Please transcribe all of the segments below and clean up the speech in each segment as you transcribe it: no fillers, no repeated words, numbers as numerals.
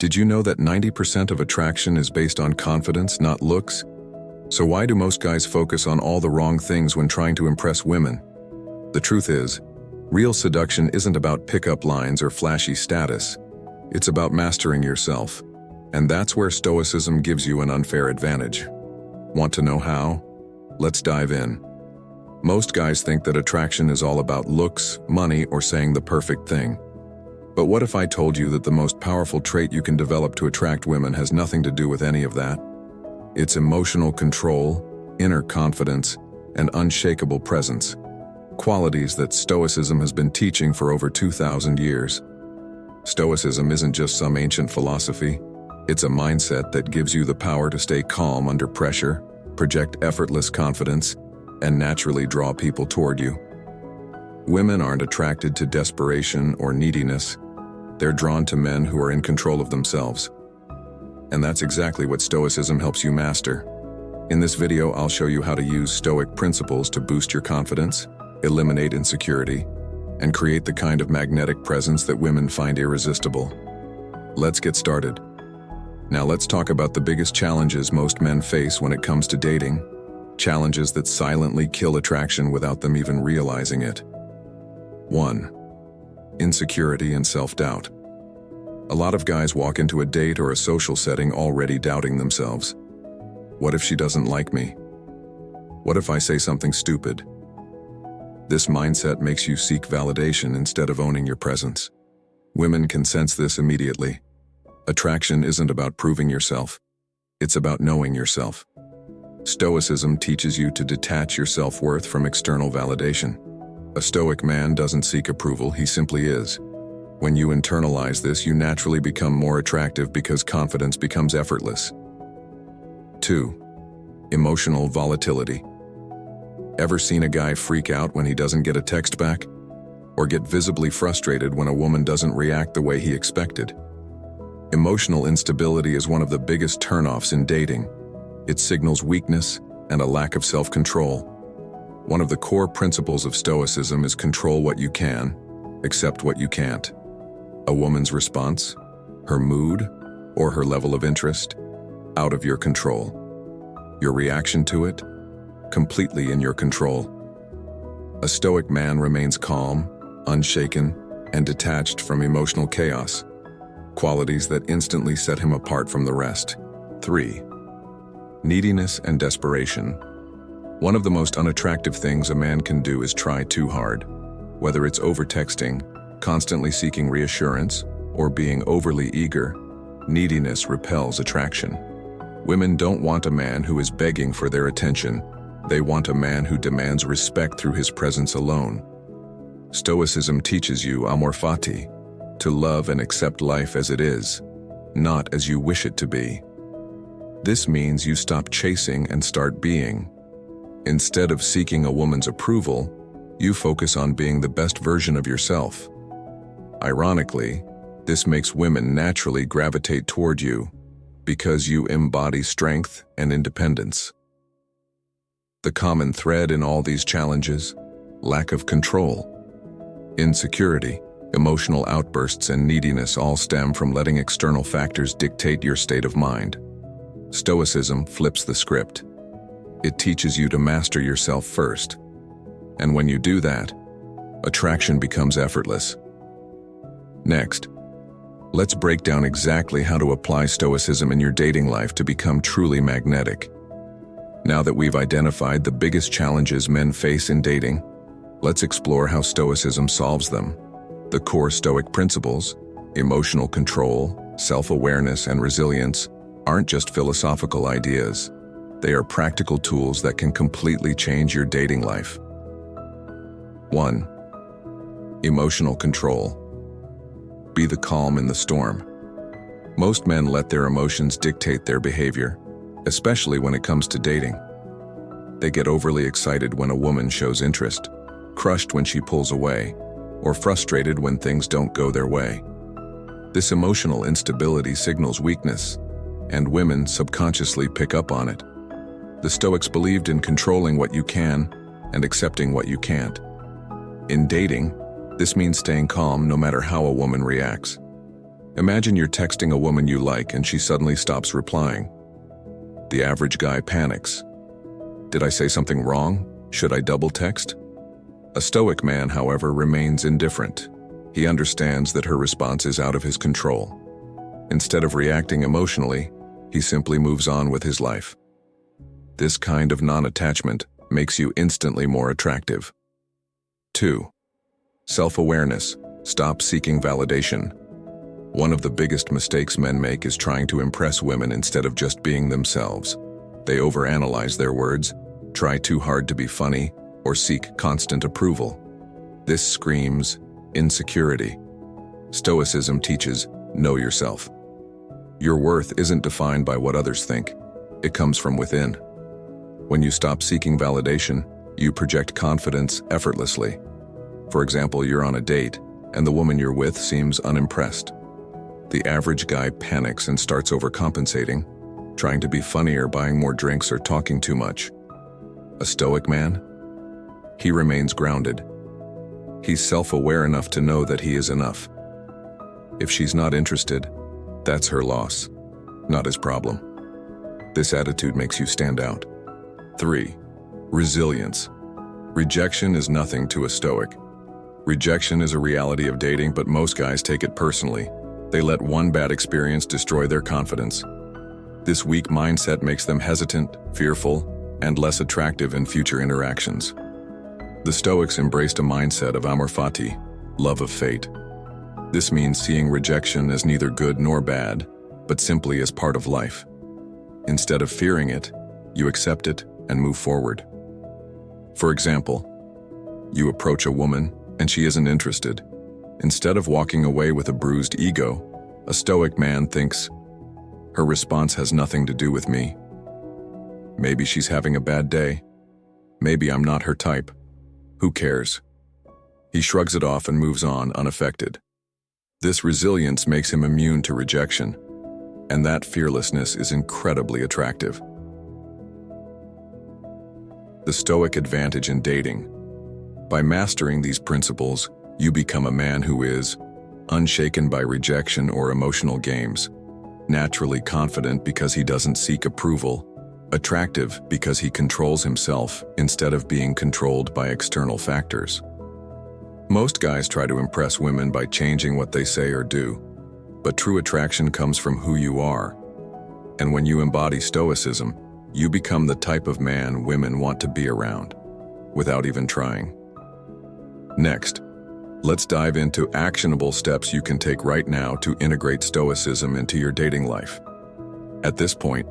Did you know that 90% of attraction is based on confidence, not looks? So why do most guys focus on all the wrong things when trying to impress women? The truth is, real seduction isn't about pickup lines or flashy status. It's about mastering yourself. And that's where Stoicism gives you an unfair advantage. Want to know how? Let's dive in. Most guys think that attraction is all about looks, money, or saying the perfect thing. But what if I told you that the most powerful trait you can develop to attract women has nothing to do with any of that? It's emotional control, inner confidence, and unshakable presence. Qualities that Stoicism has been teaching for over 2,000 years. Stoicism isn't just some ancient philosophy. It's a mindset that gives you the power to stay calm under pressure, project effortless confidence, and naturally draw people toward you. Women aren't attracted to desperation or neediness. They're drawn to men who are in control of themselves. And that's exactly what Stoicism helps you master. In this video, I'll show you how to use Stoic principles to boost your confidence, eliminate insecurity, and create the kind of magnetic presence that women find irresistible. Let's get started. Now let's talk about the biggest challenges most men face when it comes to dating. Challenges that silently kill attraction without them even realizing it. 1. Insecurity and self-doubt. A lot of guys walk into a date or a social setting already doubting themselves. What if she doesn't like me? What if I say something stupid? This mindset makes you seek validation instead of owning your presence. Women can sense this immediately. Attraction isn't about proving yourself. It's about knowing yourself. Stoicism teaches you to detach your self-worth from external validation. A Stoic man doesn't seek approval, he simply is. When you internalize this, you naturally become more attractive because confidence becomes effortless. 2. Emotional volatility. Ever seen a guy freak out when he doesn't get a text back? Or get visibly frustrated when a woman doesn't react the way he expected? Emotional instability is one of the biggest turnoffs in dating. It signals weakness and a lack of self-control. One of the core principles of Stoicism is control what you can, accept what you can't. A woman's response, her mood, or her level of interest, out of your control. Your reaction to it, completely in your control. A Stoic man remains calm, unshaken, and detached from emotional chaos, qualities that instantly set him apart from the rest. 3. Neediness and desperation. One of the most unattractive things a man can do is try too hard. Whether it's over-texting, constantly seeking reassurance, or being overly eager, neediness repels attraction. Women don't want a man who is begging for their attention. They want a man who demands respect through his presence alone. Stoicism teaches you amor fati, to love and accept life as it is, not as you wish it to be. This means you stop chasing and start being. Instead of seeking a woman's approval, you focus on being the best version of yourself. Ironically, this makes women naturally gravitate toward you because you embody strength and independence. The common thread in all these challenges: lack of control. Insecurity, emotional outbursts, and neediness all stem from letting external factors dictate your state of mind. Stoicism flips the script. It teaches you to master yourself first. And when you do that, attraction becomes effortless. Next, let's break down exactly how to apply Stoicism in your dating life to become truly magnetic. Now that we've identified the biggest challenges men face in dating, let's explore how Stoicism solves them. The core Stoic principles, emotional control, self-awareness, and resilience, aren't just philosophical ideas. They are practical tools that can completely change your dating life. 1. Emotional control. Be the calm in the storm. Most men let their emotions dictate their behavior, especially when it comes to dating. They get overly excited when a woman shows interest, crushed when she pulls away, or frustrated when things don't go their way. This emotional instability signals weakness, and women subconsciously pick up on it. The Stoics believed in controlling what you can and accepting what you can't. In dating, this means staying calm no matter how a woman reacts. Imagine you're texting a woman you like and she suddenly stops replying. The average guy panics. Did I say something wrong? Should I double text? A Stoic man, however, remains indifferent. He understands that her response is out of his control. Instead of reacting emotionally, he simply moves on with his life. This kind of non-attachment makes you instantly more attractive. 2. Self-awareness. Stop seeking validation. One of the biggest mistakes men make is trying to impress women instead of just being themselves. They overanalyze their words, try too hard to be funny, or seek constant approval. This screams insecurity. Stoicism teaches, know yourself. Your worth isn't defined by what others think. It comes from within. When you stop seeking validation, you project confidence effortlessly. For example, you're on a date, and the woman you're with seems unimpressed. The average guy panics and starts overcompensating, trying to be funny or buying more drinks or talking too much. A Stoic man? He remains grounded. He's self-aware enough to know that he is enough. If she's not interested, that's her loss, not his problem. This attitude makes you stand out. 3. Resilience. Rejection is nothing to a Stoic. Rejection is a reality of dating, but most guys take it personally. They let one bad experience destroy their confidence. This weak mindset makes them hesitant, fearful, and less attractive in future interactions. The Stoics embraced a mindset of amor fati, love of fate. This means seeing rejection as neither good nor bad, but simply as part of life. Instead of fearing it, you accept it and move forward. For example, you approach a woman and she isn't interested. Instead of walking away with a bruised ego, a Stoic man thinks, her response has nothing to do with me. Maybe she's having a bad day. Maybe I'm not her type. Who cares? He shrugs it off and moves on unaffected. This resilience makes him immune to rejection, and that fearlessness is incredibly attractive. The Stoic advantage in dating. By mastering these principles, you become a man who is unshaken by rejection or emotional games, naturally confident because he doesn't seek approval, attractive because he controls himself instead of being controlled by external factors. Most guys try to impress women by changing what they say or do, but true attraction comes from who you are. And when you embody Stoicism, you become the type of man women want to be around, without even trying. Next, let's dive into actionable steps you can take right now to integrate Stoicism into your dating life. At this point,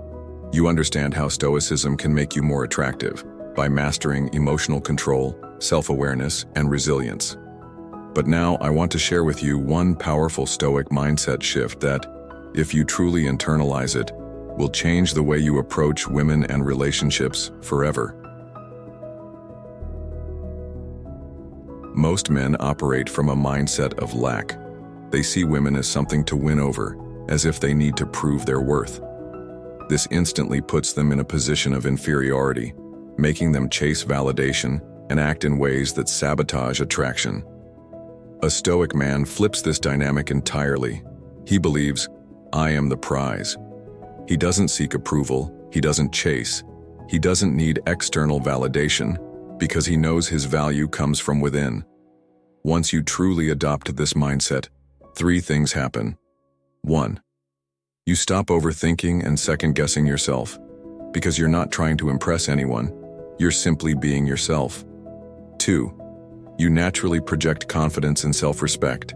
you understand how Stoicism can make you more attractive by mastering emotional control, self-awareness, and resilience. But now I want to share with you one powerful Stoic mindset shift that, if you truly internalize it, will change the way you approach women and relationships forever. Most men operate from a mindset of lack. They see women as something to win over, as if they need to prove their worth. This instantly puts them in a position of inferiority, making them chase validation and act in ways that sabotage attraction. A Stoic man flips this dynamic entirely. He believes, I am the prize. He doesn't seek approval, he doesn't chase, he doesn't need external validation, because he knows his value comes from within. Once you truly adopt this mindset, 3 things happen. 1. You stop overthinking and second-guessing yourself, because you're not trying to impress anyone, you're simply being yourself. 2. You naturally project confidence and self-respect.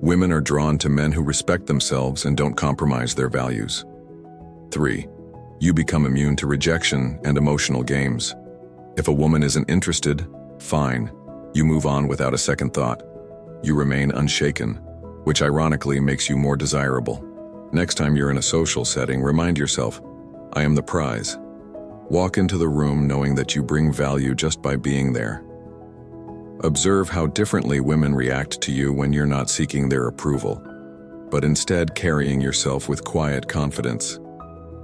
Women are drawn to men who respect themselves and don't compromise their values. 3. You become immune to rejection and emotional games. If a woman isn't interested, fine. You move on without a second thought. You remain unshaken, which ironically makes you more desirable. Next time you're in a social setting, remind yourself, I am the prize. Walk into the room knowing that you bring value just by being there. Observe how differently women react to you when you're not seeking their approval, but instead carrying yourself with quiet confidence.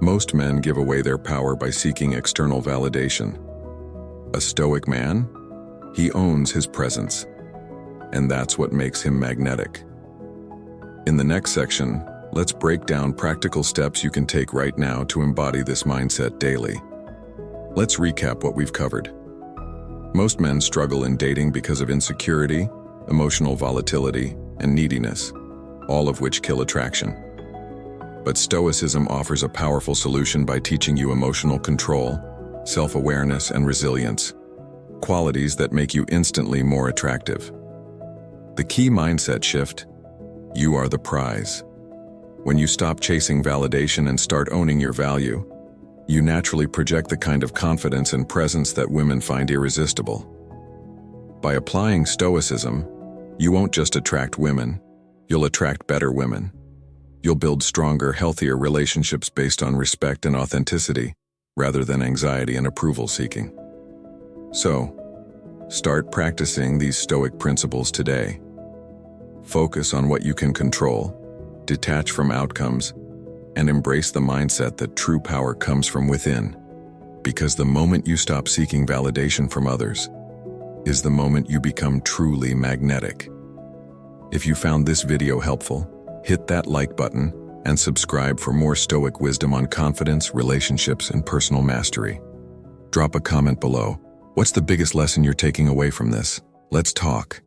Most men give away their power by seeking external validation. A Stoic man? He owns his presence, and that's what makes him magnetic. In the next section, let's break down practical steps you can take right now to embody this mindset daily. Let's recap what we've covered. Most men struggle in dating because of insecurity, emotional volatility, and neediness, all of which kill attraction. But Stoicism offers a powerful solution by teaching you emotional control, self-awareness, and resilience, qualities that make you instantly more attractive. The key mindset shift: you are the prize. When you stop chasing validation and start owning your value, you naturally project the kind of confidence and presence that women find irresistible. By applying Stoicism, you won't just attract women, you'll attract better women. You'll build stronger, healthier relationships based on respect and authenticity, rather than anxiety and approval seeking. So, start practicing these Stoic principles today. Focus on what you can control, detach from outcomes, and embrace the mindset that true power comes from within. Because the moment you stop seeking validation from others is the moment you become truly magnetic. If you found this video helpful, hit that like button and subscribe for more Stoic wisdom on confidence, relationships, and personal mastery. Drop a comment below. What's the biggest lesson you're taking away from this? Let's talk.